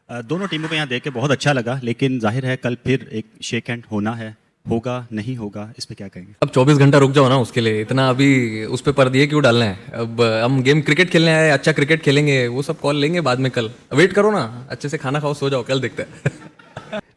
दोनों टीमों को यहाँ देख के बहुत अच्छा लगा, लेकिन जाहिर है कल फिर एक शेक हैंड होना है, होगा नहीं होगा, इस पे क्या कहेंगे? अब 24 घंटा रुक जाओ ना, उसके लिए इतना अभी उस पे पर दिए क्यों डालना है? अब हम गेम क्रिकेट खेलने आए, अच्छा क्रिकेट खेलेंगे, वो सब कॉल लेंगे बाद में। कल वेट करो ना, अच्छे से खाना खाओ, सो जाओ, कल देखते हैं।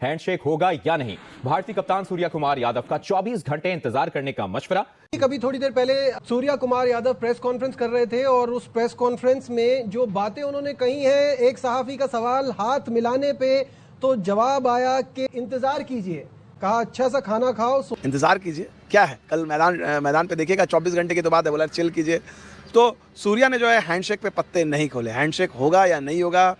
हैंडशेक होगा या नहीं, भारतीय कप्तान सूर्या कुमार यादव का 24 घंटे इंतजार करने का मशवरा। कभी थोड़ी देर पहले सूर्या कुमार यादव प्रेस कॉन्फ्रेंस कर रहे थे और उस प्रेस कॉन्फ्रेंस में जो बातें उन्होंने कही हैं, एक सहाफी का सवाल हाथ मिलाने पे तो जवाब आया कि इंतजार कीजिए, कहा अच्छा सा खाना खाओ, इंतजार कीजिए। क्या है, कल मैदान पे देखिएगा, 24 घंटे की तो बात है, बोला चिल कीजिए। तो सूर्या ने जो है हैंडशेक पे पत्ते नहीं खोले। हैंडशेक होगा या नहीं होगा,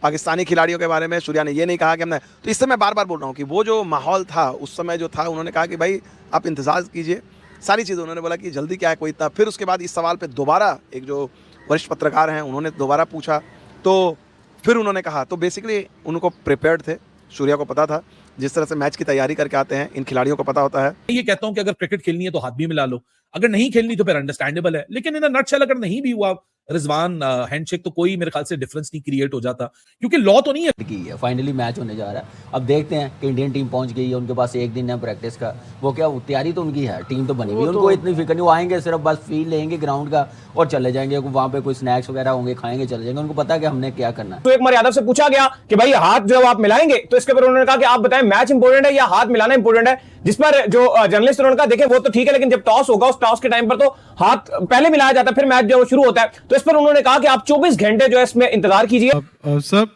पाकिस्तानी खिलाड़ियों के बारे में सूर्या ने ये नहीं कहा कि हमने, तो इससे मैं बार बार बोल रहा हूँ कि वो जो माहौल था उस समय जो था, उन्होंने कहा कि भाई आप इंतजार कीजिए, सारी चीज़ें उन्होंने बोला कि जल्दी क्या है कोई इतना। फिर उसके बाद इस सवाल पे दोबारा एक जो वरिष्ठ पत्रकार हैं उन्होंने दोबारा पूछा, तो फिर उन्होंने कहा, तो बेसिकली उनको प्रिपेयर्ड थे, सूर्या को पता था जिस तरह से मैच की तैयारी करके आते हैं, इन खिलाड़ियों को पता होता है। ये कहता हूं कि अगर क्रिकेट खेलनी है तो हाथ भी मिला लो, अगर नहीं खेलनी तो फिर अंडरस्टैंडेबल है, लेकिन इन अ नटशेल अगर नहीं भी हुआ रिजवान हैंडशेक, तो कोई मेरे ख्याल से डिफरेंस नहीं क्रिएट हो जाता, क्योंकि लॉ तो नहीं है। फाइनली मैच होने जा रहा है, अब देखते हैं कि इंडियन टीम पहुंच गई है, उनके पास एक दिन है प्रैक्टिस का, वो क्या तैयारी तो उनकी है, टीम तो बनी हुई है, उनको इतनी फिक्र नहीं, वो आएंगे सिर्फ बस फील लेंगे ग्राउंड का और चले जाएंगे, वहाँ पे कोई स्नैक्स वगैरह होंगे, खाएंगे, चले जाएंगे, उनको पता है कि हमने क्या करना है। तो एक बार यादव से पूछा गया कि भाई हाथ जो आप मिलाएंगे, तो इसके ऊपर उन्होंने कहा कि आप बताएं मैच इंपॉर्टेंट है या हाथ मिलाना इंपॉर्टेंट है, जिस पर जो जर्नलिस्ट उन्होंने कहा देखें वो तो ठीक है, लेकिन जब टॉस होगा उस टॉस के टाइम पर तो हाथ पहले मिलाया जाता है, फिर मैच जो शुरू होता है। तो इस पर उन्होंने कहा कि आप 24 घंटे जो है इसमें इंतजार कीजिए। सर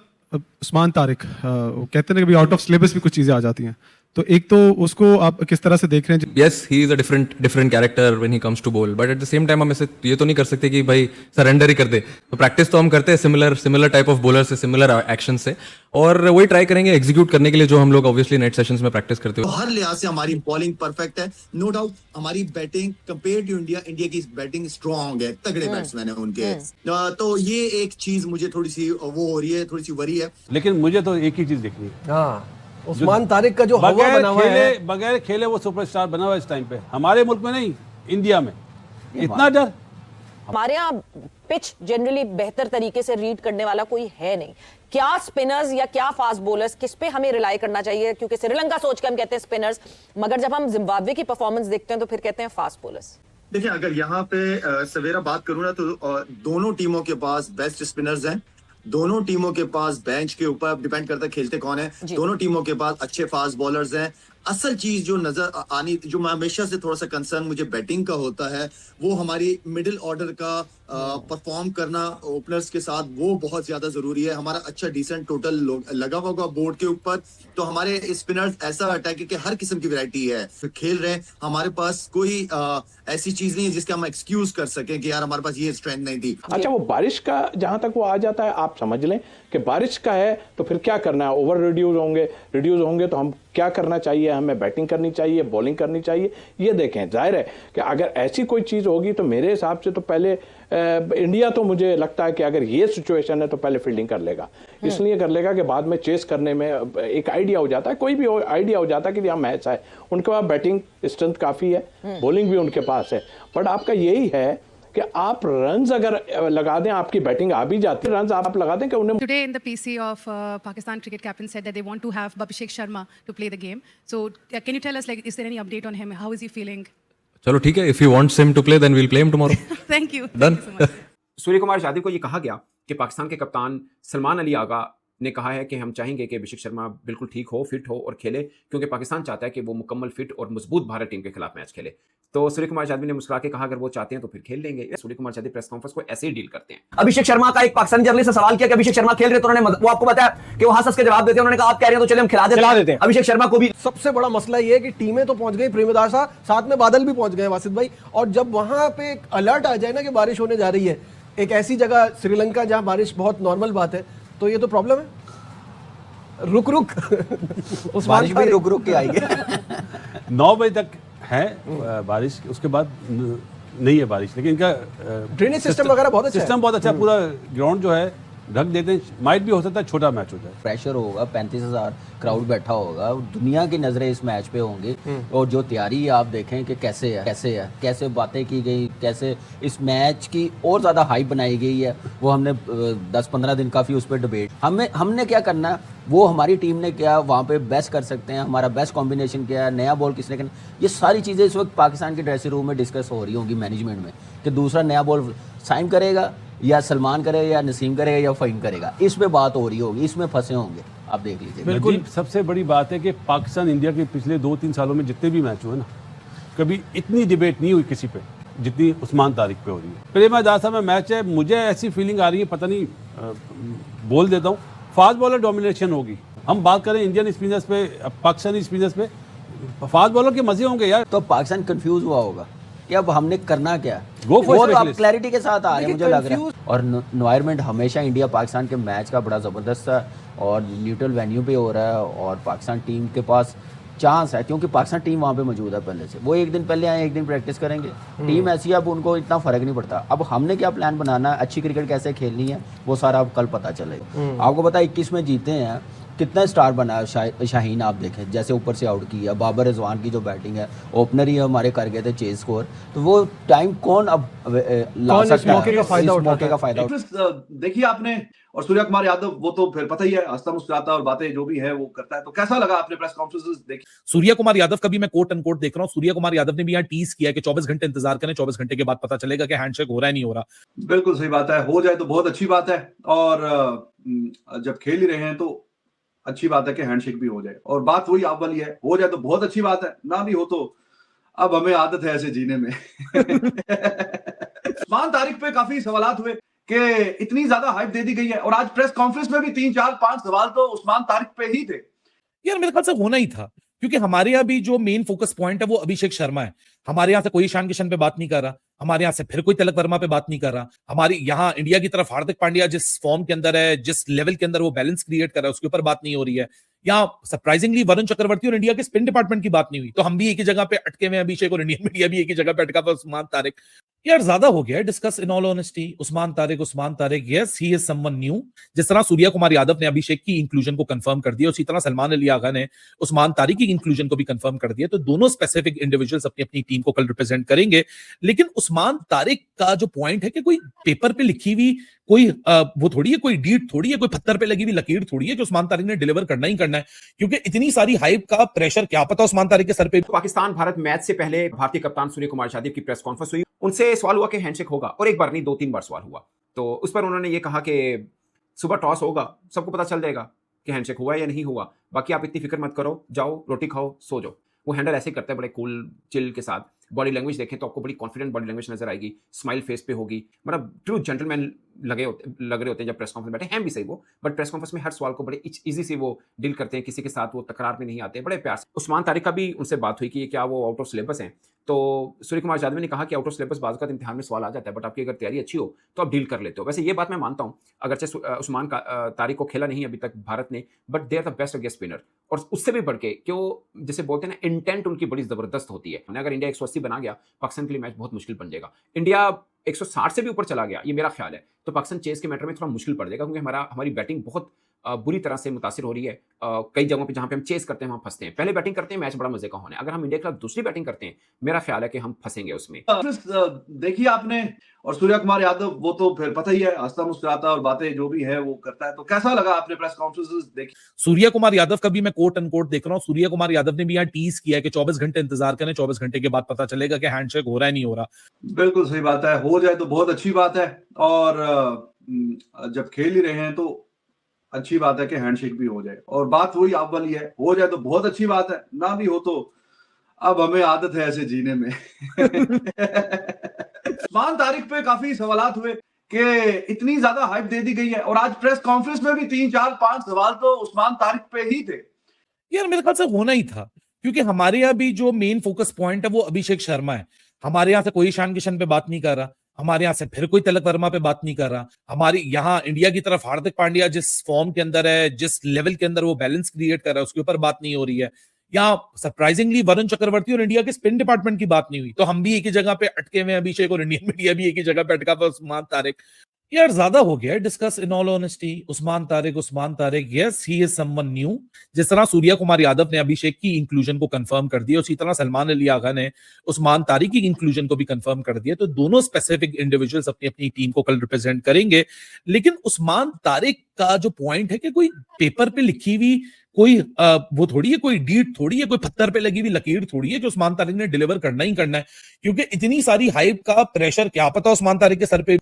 उस्मान तारिक वो कहते हैं कि आउट ऑफ सिलेबस भी कुछ चीजें आ जाती हैं, तो एक तो उसको आप किस तरह से देख रहे हैं? Yes, he is a different character when he comes to ball, but at the same time हम ऐसे ये तो नहीं कर सकते कि भाई सरेंडर ही कर दे। तो प्रैक्टिस तो हम करते हैं सिमिलर टाइप ऑफ बॉलर से, सिमिलर एक्शन से, और वही ट्राई करेंगे एग्जीक्यूट करने के लिए जो हम लोग ऑब्वियसली नेट सेशंस में प्रैक्टिस करते हैं। हर लिहाज से हमारी बॉलिंग परफेक्ट है, नो डाउट। हमारी बैटिंग कंपेयर टू इंडिया की बैटिंग स्ट्रॉन्ग है, तगड़े बैट्समैन है उनके, तो ये एक चीज मुझे थोड़ी सी वो हो रही है, थोड़ी सी वरी है। लेकिन मुझे तो एक ही चीज देखनी है, हाँ उस्मान तारिक का जो हवा बना हुआ है, बगैर खेले वो सुपरस्टार बना हुआ है इस टाइम पे, हमारे मुल्क में नहीं, इंडिया में इतना डर। हमारे यहाँ पिच जनरली बेहतर तरीके से रीड करने वाला कोई है नहीं। क्या स्पिनर्स या क्या फास्ट बॉलर्स, किस पे हमें रिलाई करना चाहिए? क्योंकि श्रीलंका सोच के हम कहते हैं स्पिनर्स, मगर जब हम जिम्बाब्वे की परफॉर्मेंस देखते हैं तो फिर कहते हैं फास्ट बॉलर्स। देखिए, अगर यहाँ पे सवेरा बात करूँ ना, तो दोनों टीमों के पास बेस्ट स्पिनर्स हैं, दोनों टीमों के पास बेंच के ऊपर डिपेंड करता है खेलते कौन है, दोनों टीमों के पास अच्छे फास्ट बॉलर्स हैं। असल चीज जो नजर आनी, जो मैं हमेशा से थोड़ा सा कंसर्न मुझे बैटिंग का होता है, वो हमारी मिडिल ऑर्डर का परफॉर्म करना ओपनर्स के साथ, वो बहुत ज्यादा जरूरी है। हमारा अच्छा डिसेंट टोटल लगा होगा बोर्ड के ऊपर, तो हमारे स्पिनर्स ऐसा अटैक के हर किस्म की वैरायटी है, फिर खेल रहे हैं, हमारे पास कोई ऐसी चीज नहीं है जिसका हम एक्सक्यूज कर सकें कि यार हमारे पास ये स्ट्रेंथ नहीं थी। अच्छा, वो बारिश का जहां तक वो आ जाता है, आप समझ लें कि बारिश का है तो फिर क्या करना है, ओवर रिड्यूस होंगे तो हम क्या करना चाहिए, हमें बैटिंग करनी चाहिए, बॉलिंग करनी चाहिए, ये देखें। जाहिर है कि अगर ऐसी कोई चीज़ होगी तो मेरे हिसाब से तो पहले इंडिया, तो मुझे लगता है कि अगर ये सिचुएशन है तो पहले फील्डिंग कर लेगा, इसलिए कर लेगा कि बाद में चेस करने में एक आइडिया हो जाता है, कोई भी आइडिया हो जाता है कि यहाँ मैच है, उनके पास बैटिंग स्ट्रेंथ काफ़ी है, बॉलिंग भी उनके पास है, बट आपका यही है कि आप रन्स अगर लगा दें, आपकी बैटिंग आ भी जाती है, रन्स आप लगा दें कि उन्हें। Today in the PC of Pakistan cricket captain said that they want to have Abhishek Sharma to play the game. So can you tell us, like, is there any update on him? How is he feeling? चलो ठीक है, if he wants him to play then we'll play him tomorrow. Thank you. Done. Thank you so much. Surya Kumar Yadav को ये कहा गया कि पाकिस्तान के कप्तान सलमान अली आगा ने कहा है कि हम चाहेंगे कि अभिषेक शर्मा बिल्कुल ठीक हो, फिट हो और खेले, क्योंकि पाकिस्तान चाहता है कि वो मुकम्मल फिट और मजबूत भारत टीम के खिलाफ मैच खेले। तो सूर्य कुमार यादव ने मुस्कुरा के कहा अगर वो चाहते हैं तो फिर खेल लेंगे। सूर्य कुमार यादव प्रेस कॉन्फ्रेंस को ऐसे ही डील करते हैं। अभिषेक शर्मा का एक पाकिस्तानी जर्नलिस्ट से सवाल किया कि अभिषेक शर्मा खेल रहे, तो उन्होंने वो आपको बताया कि वो हंस के जवाब देते हैं, उन्होंने कहा आप कह रहे हैं तो चलिए हम खिला देते हैं अभिषेक शर्मा को भी। सबसे बड़ा मसला ये है कि टीमें तो पहुंच गई, प्रेमदासा साथ में बादल भी पहुंच गए वासिद भाई, और जब वहां पे एक अलर्ट आ जाए ना कि बारिश होने जा रही है एक ऐसी जगह श्रीलंका जहां बारिश बहुत नॉर्मल बात है, तो ये तो प्रॉब्लम है। रुक बारिश भी रुक के आएगी। 9 बजे तक है बारिश, उसके बाद नहीं है बारिश, लेकिन इनका ड्रेनेज सिस्टम वगैरह बहुत अच्छा है, पूरा ग्राउंड जो है ढक देते हैं, माइट भी हो सकता है छोटा मैच हो जाए। प्रेशर होगा, 35,000 क्राउड बैठा होगा, दुनिया की नजरें इस मैच पे होंगी और जो तैयारी आप देखें कि कैसे बातें की गई, कैसे इस मैच की और ज़्यादा हाइप बनाई गई है, वो हमने 10-15 दिन काफ़ी उस पर डिबेट हमने क्या करना है, वो हमारी टीम ने क्या वहाँ पे बेस्ट कर सकते हैं, हमारा बेस्ट कॉम्बिनेशन क्या है, नया बॉल किसने करना, ये सारी चीज़ें इस वक्त पाकिस्तान के ड्रेसिंग रूम में डिस्कस हो रही होंगी मैनेजमेंट में कि दूसरा नया बॉल साइन करेगा या सलमान करेगा या नसीम करेगा या फ़हीम करेगा, इस पे बात हो रही होगी, इसमें फंसे होंगे, आप देख लीजिए। बिल्कुल सबसे बड़ी बात है कि पाकिस्तान इंडिया के पिछले 2-3 सालों में जितने भी मैच हुए ना, कभी इतनी डिबेट नहीं हुई किसी पे जितनी उस्मान तारिक पे हो रही है। प्रेमदासा में मैच है, मुझे ऐसी फीलिंग आ रही है, पता नहीं बोल देता हूँ, फास्ट बॉलर डोमिनेशन होगी। हम बात करें इंडियन स्पिनर्स पे, पाकिस्तानी स्पिनर्स पे, फास्ट बॉलर के मजे होंगे यार। तो पाकिस्तान कंफ्यूज हुआ होगा कि अब हमने करना क्या, Go for वो तो आप specialist. क्लैरिटी के साथ आ रहे हैं मुझे लग रहा है। और एनवायरनमेंट हमेशा इंडिया पाकिस्तान के मैच का बड़ा ज़बरदस्त था और न्यूट्रल वेन्यू पे हो रहा है और पाकिस्तान टीम के पास चांस है क्योंकि पाकिस्तान टीम वहाँ पे मौजूद है पहले से। वो एक दिन पहले आए, एक दिन प्रैक्टिस करेंगे, टीम ऐसी है, अब उनको इतना फ़र्क नहीं पड़ता। अब हमने क्या प्लान बनाना है, अच्छी क्रिकेट कैसे खेलनी है, वो सारा अब कल पता चलेगा। आपको पता है 21 में जीते हैं, कितना स्टार बना है शाहीन, आप देखें जैसे ऊपर से आउट किया, बाबर रिजवान की जो बैटिंग है, ओपनर ही हमारे कर गए थे चेज स्कोर, तो वो टाइम कौन अब ला सकता है, इस मौके का फायदा देखिए आपने, और सूर्या कुमार यादव वो तो फिर पता ही है, हंसता मुस्कुराता और बातें जो भी है वो करता है। तो कैसा लगा आपने प्रेस कॉन्फ्रेंसेस देखी? सूर्या कुमार यादव का भी मैं कोट अनकोट देख रहा हूँ। सूर्या कुमार यादव ने भी यहाँ टीज किया कि 24 घंटे इंतजार करें, 24 घंटे के बाद पता चलेगा कि हैंडशेक हो रहा है नहीं हो रहा। बिल्कुल सही बात है, हो जाए तो बहुत अच्छी बात है, और जब खेल ही रहे हैं तो अच्छी बात है कि हैंडशेक भी हो जाए, और बात वही आप वाली है, हो जाए तो बहुत अच्छी बात है, ना भी हो तो अब हमें आदत है ऐसे जीने में। उस्मान तारिक पे काफी सवालात हुए कि इतनी ज्यादा हाइप दे दी गई है, और आज प्रेस कॉन्फ्रेंस में भी 3-4-5 सवाल तो उस्मान तारिक पे ही थे। यार मेरे ख्याल से होना ही था, क्योंकि हमारे यहाँ भी जो मेन फोकस पॉइंट है वो अभिषेक शर्मा है। हमारे यहाँ से कोई ईशान किशन पे बात नहीं कर रहा, हमारे यहाँ से फिर कोई तिलक वर्मा पे बात नहीं कर रहा। हमारी यहाँ इंडिया की तरफ हार्दिक पांड्या जिस फॉर्म के अंदर है, जिस लेवल के अंदर वो बैलेंस क्रिएट कर रहा है, उसके ऊपर बात नहीं हो रही है। यहाँ सरप्राइजिंगली वरुण चक्रवर्ती और इंडिया के स्पिन डिपार्टमेंट की बात नहीं हुई। तो हम भी एक ही जगह पे अटके हुए अभिषेक, और इंडियन मीडिया भी एक ही जगह पे अटका हुआ उस्मान तारिक। यार ज्यादा हो गया है discuss, in all honesty. Usman Tariq yes he is someone new. जिस तरह सूर्या कुमार यादव ने अभिषेक की इंक्लूजन को कंफर्म कर दिया, उसी तरह सलमान अली आगा ने उस्मान तारिक की इंक्लूजन को भी कंफर्म कर दिया। तो दोनों स्पेसिफिक इंडिविजुअल्स अपनी अपनी टीम को कल रिप्रेजेंट करेंगे। लेकिन उस्मान तारिक का जो पॉइंट है कि कोई पेपर पे लिखी हुई कोई वो थोड़ी है, कोई डीट थोड़ी है, कोई पत्थर पे लगी हुई लकीर थोड़ी है कि उस्मान तारिक ने डिलीवर करना ही करना है, क्योंकि इतनी सारी हाइप का प्रेशर क्या पता उस्मान तारिक के सर पे। पाकिस्तान भारत मैच से पहले भारतीय कप्तान सूर्य कुमार यादव की प्रेस कॉन्फ्रेंस हुई, उनसे सवाल हुआ कि हैंडशेक होगा, और एक बार नहीं 2-3 बार सवाल हुआ। तो उस पर उन्होंने ये कहा कि सुबह टॉस होगा, सबको पता चल जाएगा कि हैंडशेक हुआ या नहीं हुआ, बाकी आप इतनी फिक्र मत करो, जाओ रोटी खाओ सो जाओ। वो हैंडल ऐसे करते हैं बड़े कूल चिल के साथ। बॉडी लैंग्वेज देखें तो आपको बड़ी कॉन्फिडेंट बॉडी लैंग्वेज नजर आएगी, स्माइल फेस पे होगी, मतलब ट्रू जेंटलमैन लग रहे होते हैं जब प्रेस कॉन्फ्रेंस बैठे हैं भी सही वो, बट प्रेस कॉन्फ्रेंस में हर सवाल को बड़े इजी से वो डील करते हैं, किसी के साथ वो तकरार में नहीं आते, बड़े प्यार से। उस्मान तारिक का भी उनसे बात हुई कि क्या वो आउट ऑफ सिलेबस हैं, तो सूर्य कुमार यादव ने कहा कि आउट ऑफ सिलेबस बाज़ का इम्तिहान में सवाल आ जाता है, बट आपकी अगर तैयारी अच्छी हो तो आप डील कर लेते हो। वैसे ये बात मैं मानता हूँ, अगरचे उस्मान तारिक को खेला नहीं अभी तक भारत ने, but they are the best against spinner, और उससे भी बढ़ के क्यों जैसे बोलते हैं ना, इंटेंट उनकी बड़ी जबरदस्त होती है। अगर इंडिया 180 बना गया, पाकिस्तान के लिए मैच बहुत मुश्किल बन जाएगा। इंडिया 160 से भी ऊपर चला गया, ये मेरा ख्याल है, तो पाकिस्तान चेस के मैटर में थोड़ा मुश्किल पड़ जाएगा, क्योंकि हमारी बैटिंग बहुत बुरी तरह से मुतासिर हो रही है। कई जगहों पे जहां पे हम चेस करते हैं वहां फंसते हैं। पहले बैटिंग करते हैं, मैच बड़ा मजे का होना है। अगर हम इंडिया के खिलाफ दूसरी बैटिंग करते हैं, मेरा ख्याल है कि हम फंसेंगे उसमें। देखिए आपने, और सूर्या कुमार यादव वो तो फिर पता ही है, हंसता मुस्कुराता और बातें जो भी है वो करता है। तो कैसा लगा आपने प्रेस कॉन्फ्रेंसेस देखी? सूर्या कुमार यादव का भी मैं कोट अनकोट देख रहा हूँ। सूर्या कुमार यादव ने भी यहाँ टीज किया कि 24 घंटे इंतजार करें, 24 घंटे के बाद पता चलेगा कि हैंडशेक हो रहा है नहीं हो रहा। बिल्कुल सही बात है, हो जाए तो बहुत अच्छी बात है, और जब खेल ही रहे हैं तो अच्छी बात है कि हैंडशेक भी हो जाए, और बात वही आप वाली है, हो जाए तो बहुत अच्छी बात है, ना भी हो तो अब हमें आदत है ऐसे जीने में। उस्मान तारिक पे काफी सवालात हुए कि इतनी ज्यादा हाइप दे दी गई है, और आज प्रेस कॉन्फ्रेंस में भी 3-4-5 सवाल तो उस्मान तारिक पे ही थे। यार मेरे ख्याल से होना ही था, क्योंकि हमारे यहाँ भी जो मेन फोकस पॉइंट है वो अभिषेक शर्मा है। हमारे यहाँ से कोई ईशान किशन पे बात नहीं कर रहा, हमारे यहाँ से फिर कोई तिलक वर्मा पे बात नहीं कर रहा। हमारी यहाँ इंडिया की तरफ हार्दिक पांड्या जिस फॉर्म के अंदर है, जिस लेवल के अंदर वो बैलेंस क्रिएट कर रहा है, उसके ऊपर बात नहीं हो रही है। यहाँ सरप्राइजिंगली वरुण चक्रवर्ती और इंडिया के स्पिन डिपार्टमेंट की बात नहीं हुई। तो हम भी एक ही जगह पे अटके हुए अभिषेक, और इंडियन मीडिया भी एक ही जगह पे अटका हुआ उस्मान तारिक। यार ज्यादा हो गया discuss in all honesty. Usman Tariq yes he is someone new. जिस तरह सूर्या कुमार यादव ने अभिषेक की इंक्लूजन को कंफर्म कर दिया, उसी तरह सलमान अली आगा ने उस्मान तारिक की इंक्लूजन को भी कंफर्म कर दिया। तो दोनों स्पेसिफिक इंडिविजुअल्स अपनी अपनी टीम को कल रिप्रेजेंट करेंगे। लेकिन उस्मान तारिक का जो पॉइंट है कि कोई पेपर पे लिखी हुई कोई वो थोड़ी है, कोई डीट थोड़ी है, कोई पत्थर पे लगी हुई लकीर थोड़ी है कि उस्मान तारिक ने डिलीवर करना ही करना है। क्योंकि इतनी सारी हाइप का प्रेशर क्या पता उस्मान तारिक के सर पे